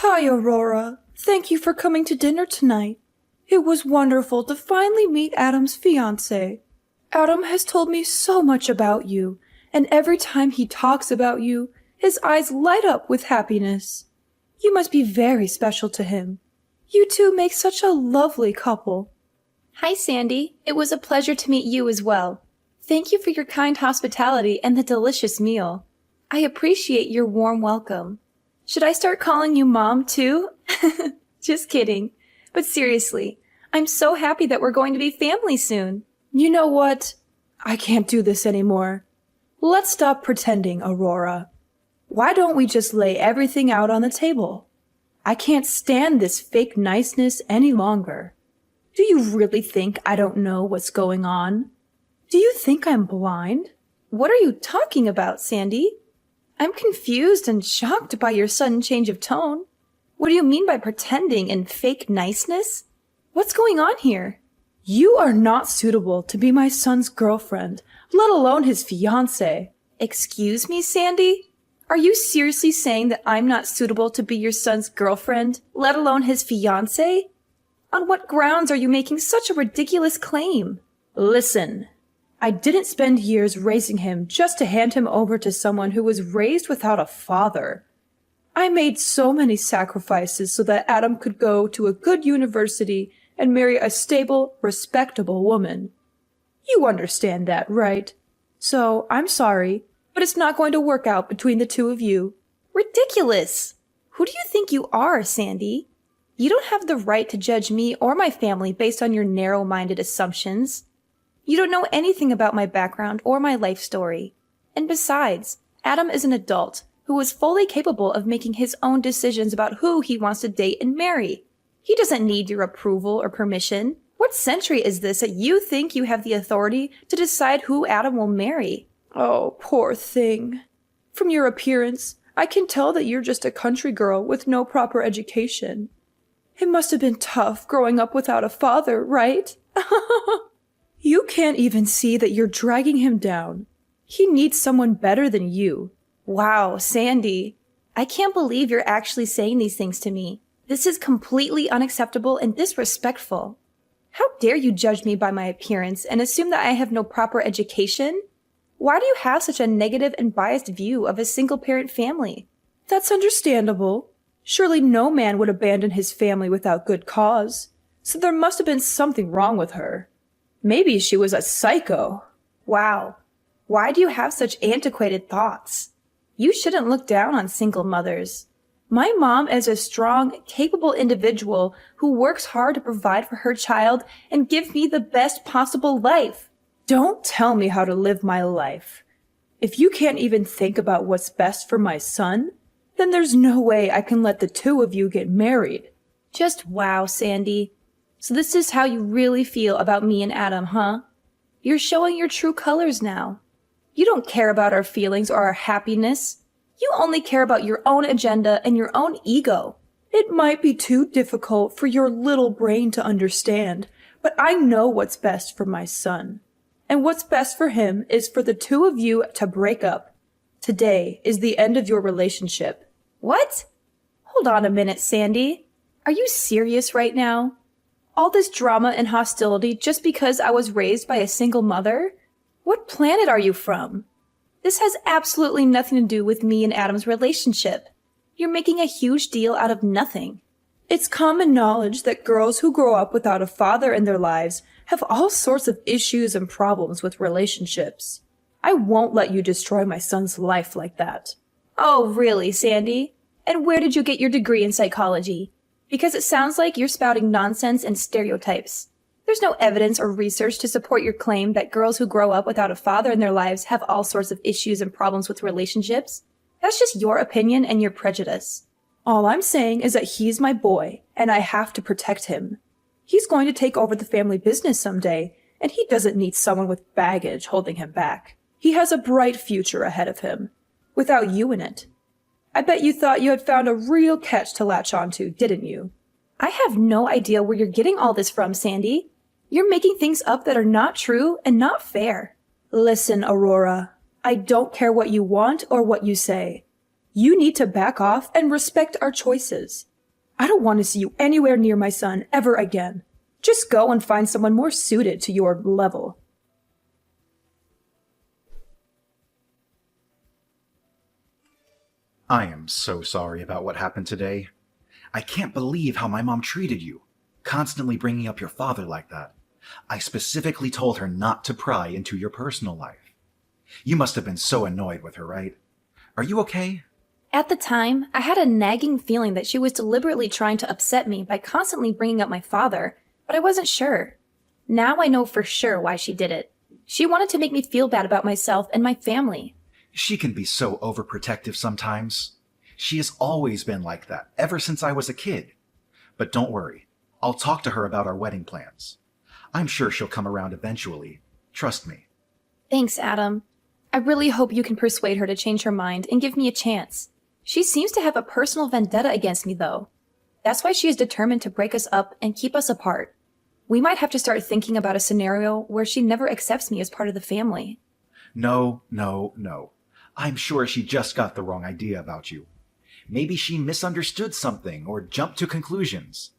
Hi, Aurora. Thank you for coming to dinner tonight. It was wonderful to finally meet Adam's fiancé. Adam has told me so much about you, and every time he talks about you, his eyes light up with happiness. You must be very special to him. You two make such a lovely couple. Hi, Sandy. It was a pleasure to meet you as well. Thank you for your kind hospitality and the delicious meal. I appreciate your warm welcome. Should I start calling you Mom, too? Just kidding. But seriously, I'm so happy that we're going to be family soon. You know what? I can't do this anymore. Let's stop pretending, Aurora. Why don't we just lay everything out on the table? I can't stand this fake niceness any longer. Do you really think I don't know what's going on? Do you think I'm blind? What are you talking about, Sandy? I'm confused and shocked by your sudden change of tone. What do you mean by pretending and fake niceness? What's going on here? You are not suitable to be my son's girlfriend, let alone his fiancé. Excuse me, Sandy? Are you seriously saying that I'm not suitable to be your son's girlfriend, let alone his fiancé? On what grounds are you making such a ridiculous claim? Listen, I didn't spend years raising him just to hand him over to someone who was raised without a father. I made so many sacrifices so that Adam could go to a good university and marry a stable, respectable woman. You understand that, right? So, I'm sorry, but it's not going to work out between the two of you. Ridiculous! Who do you think you are, Sandy? You don't have the right to judge me or my family based on your narrow-minded assumptions. You don't know anything about my background or my life story. And besides, Adam is an adult who is fully capable of making his own decisions about who he wants to date and marry. He doesn't need your approval or permission. What century is this that you think you have the authority to decide who Adam will marry? Oh, poor thing. From your appearance, I can tell that you're just a country girl with no proper education. It must have been tough growing up without a father, right? You can't even see that you're dragging him down. He needs someone better than you. Wow, Sandy. I can't believe you're actually saying these things to me. This is completely unacceptable and disrespectful. How dare you judge me by my appearance and assume that I have no proper education? Why do you have such a negative and biased view of a single-parent family? That's understandable. Surely no man would abandon his family without good cause. So there must have been something wrong with her. Maybe she was a psycho. Wow. Why do you have such antiquated thoughts? You shouldn't look down on single mothers. My mom is a strong, capable individual who works hard to provide for her child and give me the best possible life. Don't tell me how to live my life. If you can't even think about what's best for my son, then there's no way I can let the two of you get married. Just wow, Sandy. So this is how you really feel about me and Adam, huh? You're showing your true colors now. You don't care about our feelings or our happiness. You only care about your own agenda and your own ego. It might be too difficult for your little brain to understand, but I know what's best for my son. And what's best for him is for the two of you to break up. Today is the end of your relationship. What? Hold on a minute, Sandy. Are you serious right now? All this drama and hostility just because I was raised by a single mother? What planet are you from? This has absolutely nothing to do with me and Adam's relationship. You're making a huge deal out of nothing. It's common knowledge that girls who grow up without a father in their lives have all sorts of issues and problems with relationships. I won't let you destroy my son's life like that. Oh, really, Sandy? And where did you get your degree in psychology? Because it sounds like you're spouting nonsense and stereotypes. There's no evidence or research to support your claim that girls who grow up without a father in their lives have all sorts of issues and problems with relationships. That's just your opinion and your prejudice. All I'm saying is that he's my boy, and I have to protect him. He's going to take over the family business someday, and he doesn't need someone with baggage holding him back. He has a bright future ahead of him, without you in it. I bet you thought you had found a real catch to latch onto, didn't you? I have no idea where you're getting all this from, Sandy. You're making things up that are not true and not fair. Listen, Aurora, I don't care what you want or what you say. You need to back off and respect our choices. I don't want to see you anywhere near my son ever again. Just go and find someone more suited to your level. I am so sorry about what happened today. I can't believe how my mom treated you, constantly bringing up your father like that. I specifically told her not to pry into your personal life. You must have been so annoyed with her, right? Are you okay? At the time, I had a nagging feeling that she was deliberately trying to upset me by constantly bringing up my father, but I wasn't sure. Now I know for sure why she did it. She wanted to make me feel bad about myself and my family. She can be so overprotective sometimes. She has always been like that, ever since I was a kid. But don't worry, I'll talk to her about our wedding plans. I'm sure she'll come around eventually. Trust me. Thanks, Adam. I really hope you can persuade her to change her mind and give me a chance. She seems to have a personal vendetta against me, though. That's why she is determined to break us up and keep us apart. We might have to start thinking about a scenario where she never accepts me as part of the family. No. I'm sure she just got the wrong idea about you. Maybe she misunderstood something or jumped to conclusions.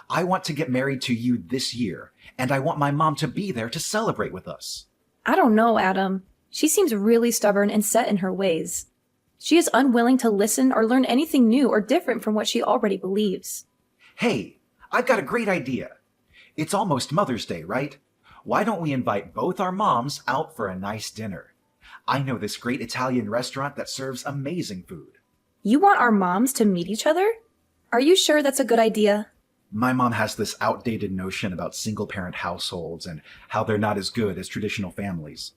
I want to get married to you this year, and I want my mom to be there to celebrate with us. I don't know, Adam. She seems really stubborn and set in her ways. She is unwilling to listen or learn anything new or different from what she already believes. Hey, I've got a great idea. It's almost Mother's Day, right? Why don't we invite both our moms out for a nice dinner? I know this great Italian restaurant that serves amazing food. You want our moms to meet each other? Are you sure that's a good idea? My mom has this outdated notion about single-parent households and how they're not as good as traditional families.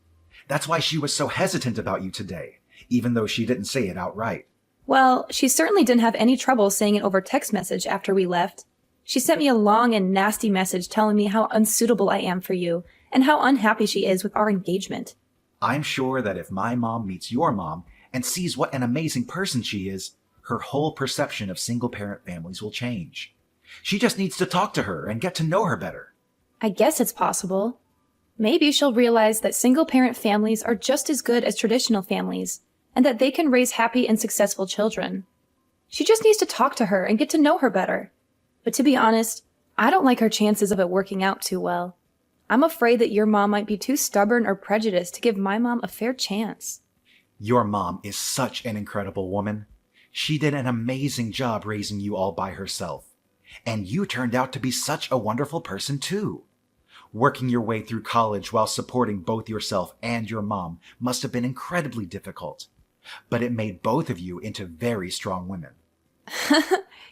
That's why she was so hesitant about you today, even though she didn't say it outright. Well, she certainly didn't have any trouble saying it over text message after we left. She sent me a long and nasty message telling me how unsuitable I am for you and how unhappy she is with our engagement. I'm sure that if my mom meets your mom and sees what an amazing person she is, her whole perception of single-parent families will change. She just needs to talk to her and get to know her better. I guess it's possible. Maybe she'll realize that single-parent families are just as good as traditional families, and that they can raise happy and successful children. She just needs to talk to her and get to know her better. But to be honest, I don't like her chances of it working out too well. I'm afraid that your mom might be too stubborn or prejudiced to give my mom a fair chance. Your mom is such an incredible woman. She did an amazing job raising you all by herself. And you turned out to be such a wonderful person too. Working your way through college while supporting both yourself and your mom must have been incredibly difficult. But it made both of you into very strong women.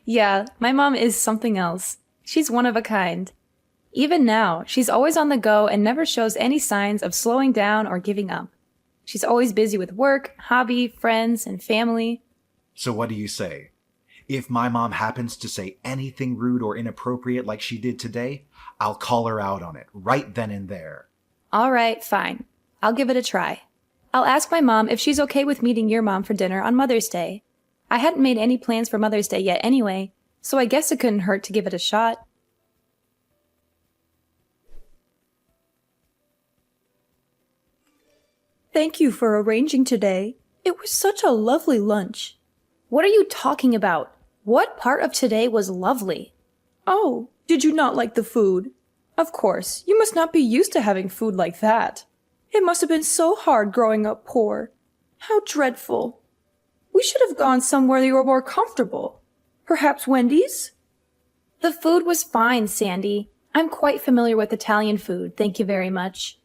Yeah, my mom is something else. She's one of a kind. Even now, she's always on the go and never shows any signs of slowing down or giving up. She's always busy with work, hobby, friends, and family. So what do you say? If my mom happens to say anything rude or inappropriate like she did today, I'll call her out on it right then and there. All right, fine. I'll give it a try. I'll ask my mom if she's okay with meeting your mom for dinner on Mother's Day. I hadn't made any plans for Mother's Day yet anyway, so I guess it couldn't hurt to give it a shot. Thank you for arranging today. It was such a lovely lunch. What are you talking about? What part of today was lovely? Oh, did you not like the food? Of course, you must not be used to having food like that. It must have been so hard growing up poor. How dreadful. We should have gone somewhere you were more comfortable. Perhaps Wendy's? The food was fine, Sandy. I'm quite familiar with Italian food, thank you very much.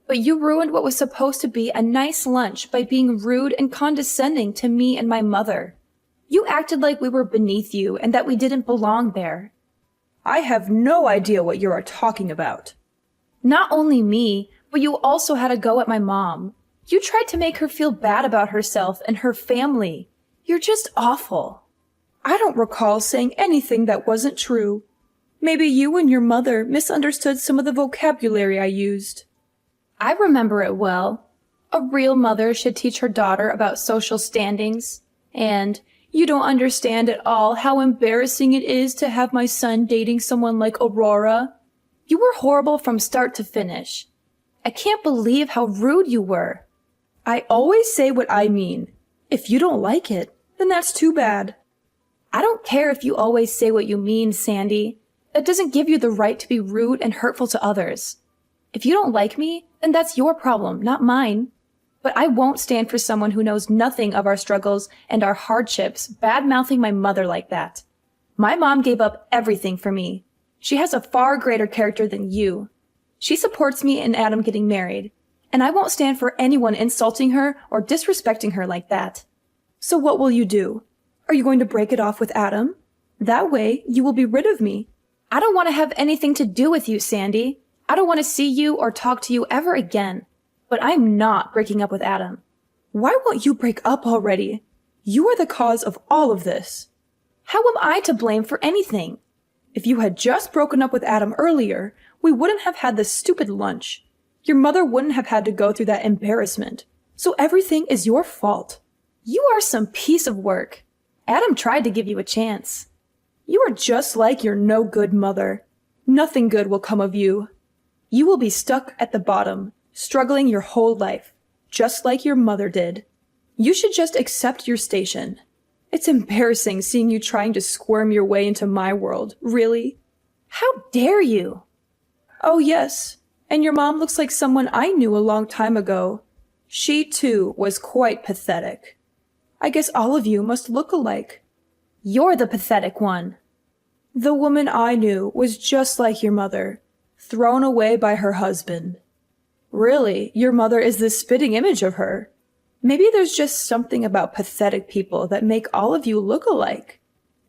But you ruined what was supposed to be a nice lunch by being rude and condescending to me and my mother. You acted like we were beneath you and that we didn't belong there. I have no idea what you are talking about. Not only me, but you also had a go at my mom. You tried to make her feel bad about herself and her family. You're just awful. I don't recall saying anything that wasn't true. Maybe you and your mother misunderstood some of the vocabulary I used. I remember it well. A real mother should teach her daughter about social standings. And you don't understand at all how embarrassing it is to have my son dating someone like Aurora. You were horrible from start to finish. I can't believe how rude you were. I always say what I mean. If you don't like it, then that's too bad. I don't care if you always say what you mean, Sandy. That doesn't give you the right to be rude and hurtful to others. If you don't like me, then that's your problem, not mine. But I won't stand for someone who knows nothing of our struggles and our hardships bad-mouthing my mother like that. My mom gave up everything for me. She has a far greater character than you. She supports me and Adam getting married, and I won't stand for anyone insulting her or disrespecting her like that. So what will you do? Are you going to break it off with Adam? That way, you will be rid of me. I don't want to have anything to do with you, Sandy. I don't want to see you or talk to you ever again. But I'm not breaking up with Adam. Why won't you break up already? You are the cause of all of this. How am I to blame for anything? If you had just broken up with Adam earlier, we wouldn't have had this stupid lunch. Your mother wouldn't have had to go through that embarrassment. So everything is your fault. You are some piece of work. Adam tried to give you a chance. You are just like your no-good mother. Nothing good will come of you. You will be stuck at the bottom, struggling your whole life, just like your mother did. You should just accept your station. It's embarrassing seeing you trying to squirm your way into my world, really. How dare you? Oh yes, and your mom looks like someone I knew a long time ago. She too was quite pathetic. I guess all of you must look alike. You're the pathetic one. The woman I knew was just like your mother, thrown away by her husband. Really, your mother is the spitting image of her. Maybe there's just something about pathetic people that make all of you look alike.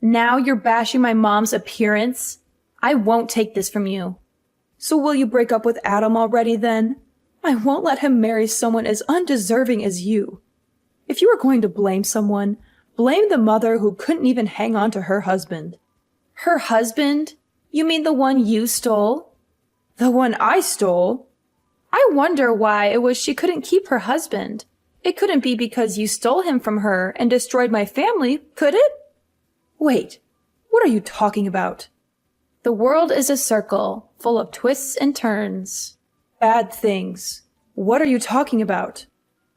Now you're bashing my mom's appearance? I won't take this from you. So will you break up with Adam already then? I won't let him marry someone as undeserving as you. If you are going to blame someone, blame the mother who couldn't even hang on to her husband. Her husband? You mean the one you stole? The one I stole? I wonder why it was she couldn't keep her husband. It couldn't be because you stole him from her and destroyed my family, could it? Wait, what are you talking about? The world is a circle, full of twists and turns. Bad things. What are you talking about?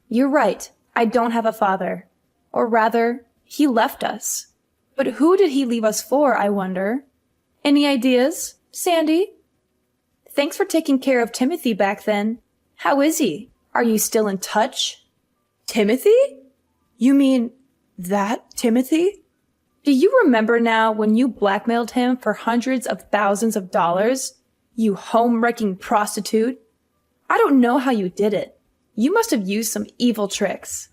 You're right. I don't have a father. Or rather, he left us. But who did he leave us for, I wonder? Any ideas, Sandy? Thanks for taking care of Timothy back then. How is he? Are you still in touch? Timothy? You mean that Timothy? Do you remember now when you blackmailed him for hundreds of thousands of dollars? You home-wrecking prostitute? I don't know how you did it. You must have used some evil tricks.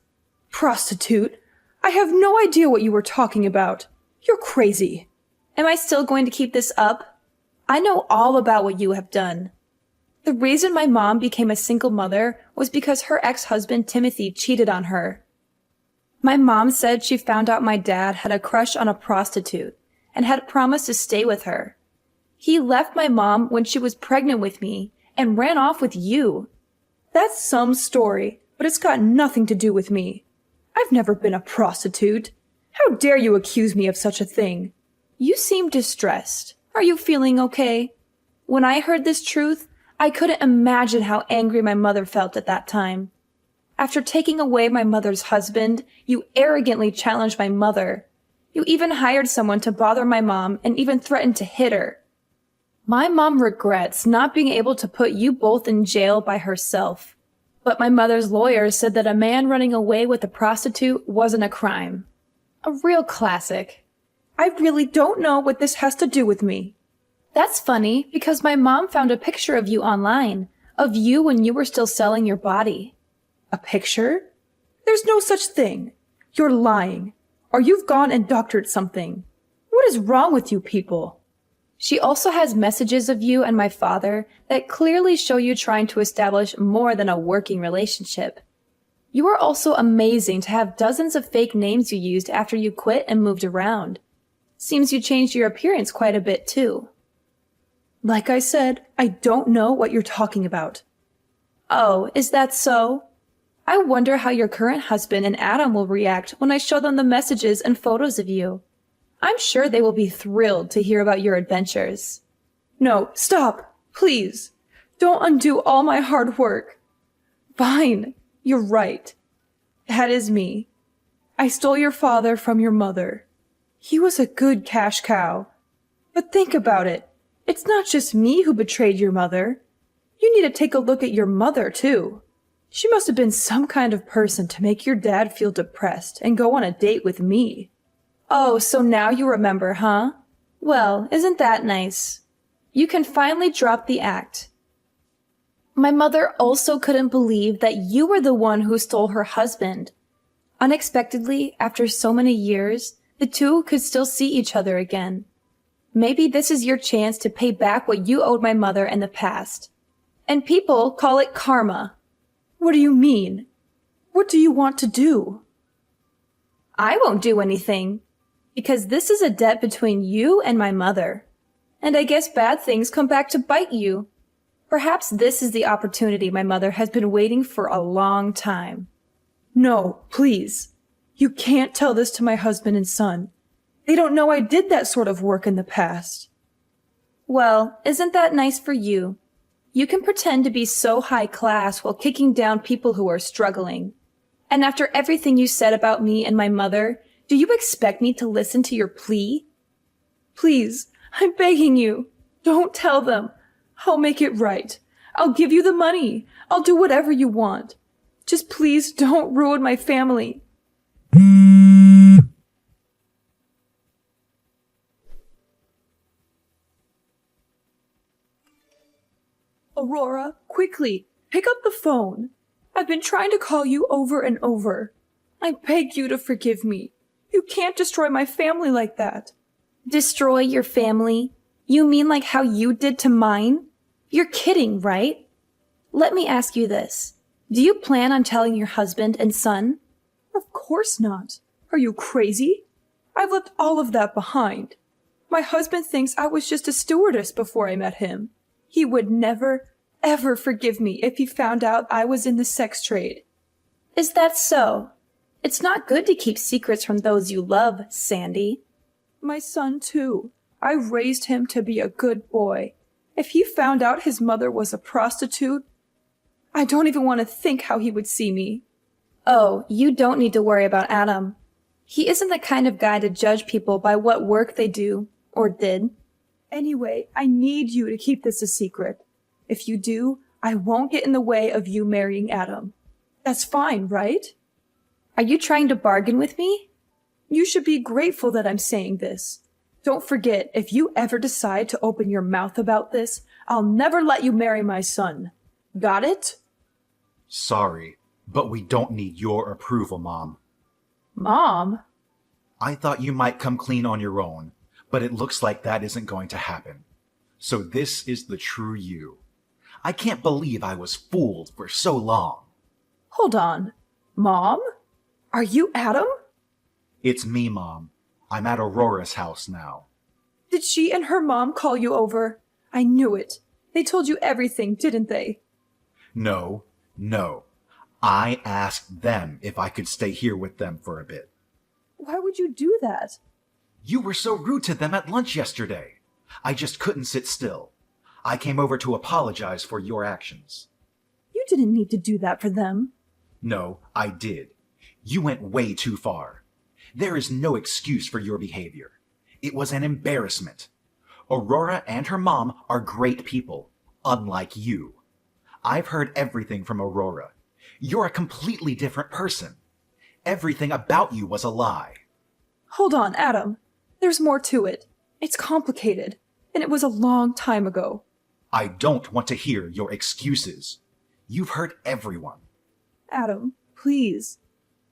Prostitute? I have no idea what you were talking about. You're crazy. Am I still going to keep this up? I know all about what you have done. The reason my mom became a single mother was because her ex-husband Timothy cheated on her. My mom said she found out my dad had a crush on a prostitute and had promised to stay with her. He left my mom when she was pregnant with me and ran off with you. That's some story, but it's got nothing to do with me. I've never been a prostitute. How dare you accuse me of such a thing? You seem distressed. Are you feeling okay? When I heard this truth, I couldn't imagine how angry my mother felt at that time. After taking away my mother's husband, you arrogantly challenged my mother. You even hired someone to bother my mom and even threatened to hit her. My mom regrets not being able to put you both in jail by herself. But my mother's lawyer said that a man running away with a prostitute wasn't a crime. A real classic. I really don't know what this has to do with me. That's funny because my mom found a picture of you online, of you when you were still selling your body. A picture? There's no such thing. You're lying. Or you've gone and doctored something. What is wrong with you people? She also has messages of you and my father that clearly show you trying to establish more than a working relationship. You are also amazing to have dozens of fake names you used after you quit and moved around. Seems you changed your appearance quite a bit too. Like I said, I don't know what you're talking about. Oh, is that so? I wonder how your current husband and Adam will react when I show them the messages and photos of you. I'm sure they will be thrilled to hear about your adventures. No, stop, please. Don't undo all my hard work. Fine, you're right. That is me. I stole your father from your mother. He was a good cash cow. But think about it. It's not just me who betrayed your mother. You need to take a look at your mother, too. She must have been some kind of person to make your dad feel depressed and go on a date with me. Oh, so now you remember, huh? Well, isn't that nice? You can finally drop the act. My mother also couldn't believe that you were the one who stole her husband. Unexpectedly, after so many years, the two could still see each other again. Maybe this is your chance to pay back what you owed my mother in the past. And people call it karma. What do you mean? What do you want to do? I won't do anything, because this is a debt between you and my mother. And I guess bad things come back to bite you. Perhaps this is the opportunity my mother has been waiting for a long time. No, please. You can't tell this to my husband and son. They don't know I did that sort of work in the past. Well, isn't that nice for you? You can pretend to be so high class while kicking down people who are struggling. And after everything you said about me and my mother, do you expect me to listen to your plea? Please, I'm begging you. Don't tell them. I'll make it right. I'll give you the money. I'll do whatever you want. Just please don't ruin my family. Aurora, quickly, pick up the phone. I've been trying to call you over and over. I beg you to forgive me. You can't destroy my family like that. Destroy your family? You mean like how you did to mine? You're kidding, right? Let me ask you this. Do you plan on telling your husband and son? Of course not. Are you crazy? I've left all of that behind. My husband thinks I was just a stewardess before I met him. He would never, ever forgive me if he found out I was in the sex trade. Is that so? It's not good to keep secrets from those you love, Sandy. My son, too. I raised him to be a good boy. If he found out his mother was a prostitute, I don't even want to think how he would see me. Oh, you don't need to worry about Adam. He isn't the kind of guy to judge people by what work they do, or did. Anyway, I need you to keep this a secret. If you do, I won't get in the way of you marrying Adam. That's fine, right? Are you trying to bargain with me? You should be grateful that I'm saying this. Don't forget, if you ever decide to open your mouth about this, I'll never let you marry my son. Got it? Sorry, but we don't need your approval, Mom. Mom? I thought you might come clean on your own, but it looks like that isn't going to happen. So this is the true you. I can't believe I was fooled for so long. Hold on. Mom? Are you Adam? It's me, Mom. I'm at Aurora's house now. Did she and her mom call you over? I knew it. They told you everything, didn't they? No. I asked them if I could stay here with them for a bit. Why would you do that? You were so rude to them at lunch yesterday. I just couldn't sit still. I came over to apologize for your actions. You didn't need to do that for them. No, I did. You went way too far. There is no excuse for your behavior. It was an embarrassment. Aurora and her mom are great people, unlike you. I've heard everything from Aurora. You're a completely different person. Everything about you was a lie. Hold on, Adam. There's more to it. It's complicated, and it was a long time ago. I don't want to hear your excuses. You've hurt everyone. Adam, please.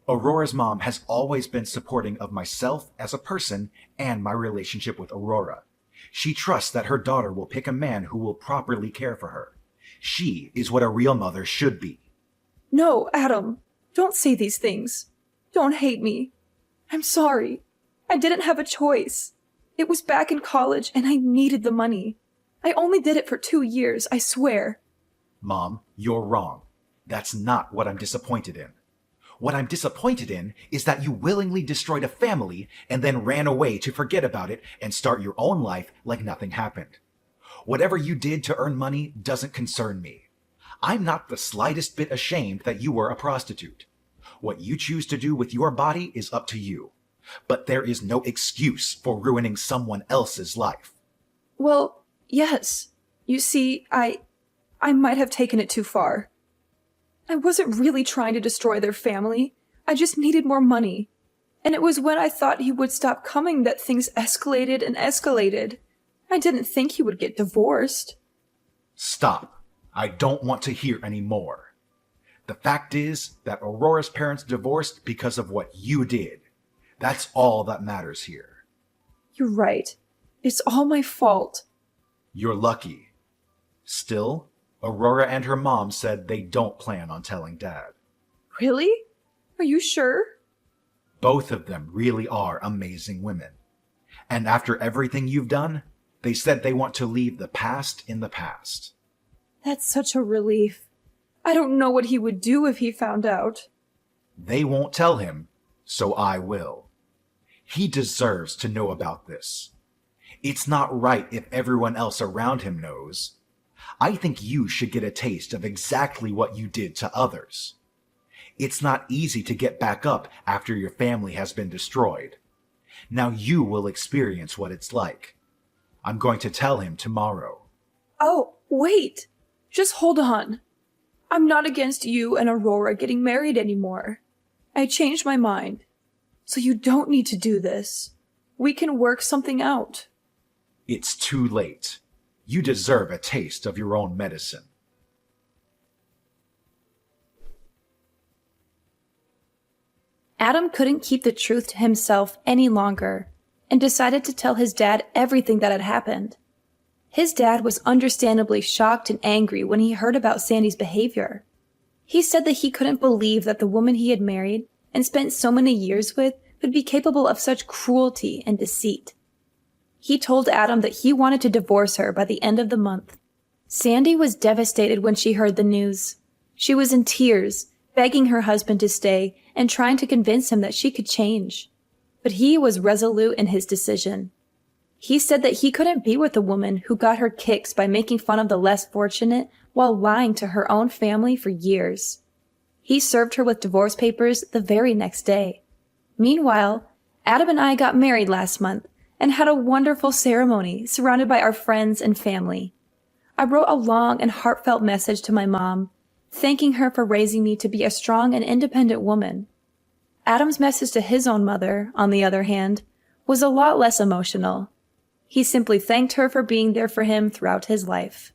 Aurora's mom has always been supporting of myself as a person and my relationship with Aurora. She trusts that her daughter will pick a man who will properly care for her. She is what a real mother should be. No, Adam. Don't say these things. Don't hate me. I'm sorry. I didn't have a choice. It was back in college and I needed the money. I only did it for 2 years, I swear. Mom, you're wrong. That's not what I'm disappointed in. What I'm disappointed in is that you willingly destroyed a family and then ran away to forget about it and start your own life like nothing happened. Whatever you did to earn money doesn't concern me. I'm not the slightest bit ashamed that you were a prostitute. What you choose to do with your body is up to you. But there is no excuse for ruining someone else's life. Well, yes. You see, I might have taken it too far. I wasn't really trying to destroy their family. I just needed more money. And it was when I thought he would stop coming that things escalated and escalated. I didn't think he would get divorced. Stop. I don't want to hear any more. The fact is that Aurora's parents divorced because of what you did. That's all that matters here. You're right. It's all my fault. You're lucky. Still, Aurora and her mom said they don't plan on telling Dad. Really? Are you sure? Both of them really are amazing women. And after everything you've done, they said they want to leave the past in the past. That's such a relief. I don't know what he would do if he found out. They won't tell him, so I will. He deserves to know about this. It's not right if everyone else around him knows. I think you should get a taste of exactly what you did to others. It's not easy to get back up after your family has been destroyed. Now you will experience what it's like. I'm going to tell him tomorrow. Oh, wait. Just hold on. I'm not against you and Aurora getting married anymore. I changed my mind. So you don't need to do this. We can work something out. It's too late. You deserve a taste of your own medicine. Adam couldn't keep the truth to himself any longer and decided to tell his dad everything that had happened. His dad was understandably shocked and angry when he heard about Sandy's behavior. He said that he couldn't believe that the woman he had married and spent so many years with would be capable of such cruelty and deceit. He told Adam that he wanted to divorce her by the end of the month. Sandy was devastated when she heard the news. She was in tears, begging her husband to stay and trying to convince him that she could change. But he was resolute in his decision. He said that he couldn't be with a woman who got her kicks by making fun of the less fortunate while lying to her own family for years. He served her with divorce papers the very next day. Meanwhile, Adam and I got married last month and had a wonderful ceremony surrounded by our friends and family. I wrote a long and heartfelt message to my mom, thanking her for raising me to be a strong and independent woman. Adam's message to his own mother, on the other hand, was a lot less emotional. He simply thanked her for being there for him throughout his life.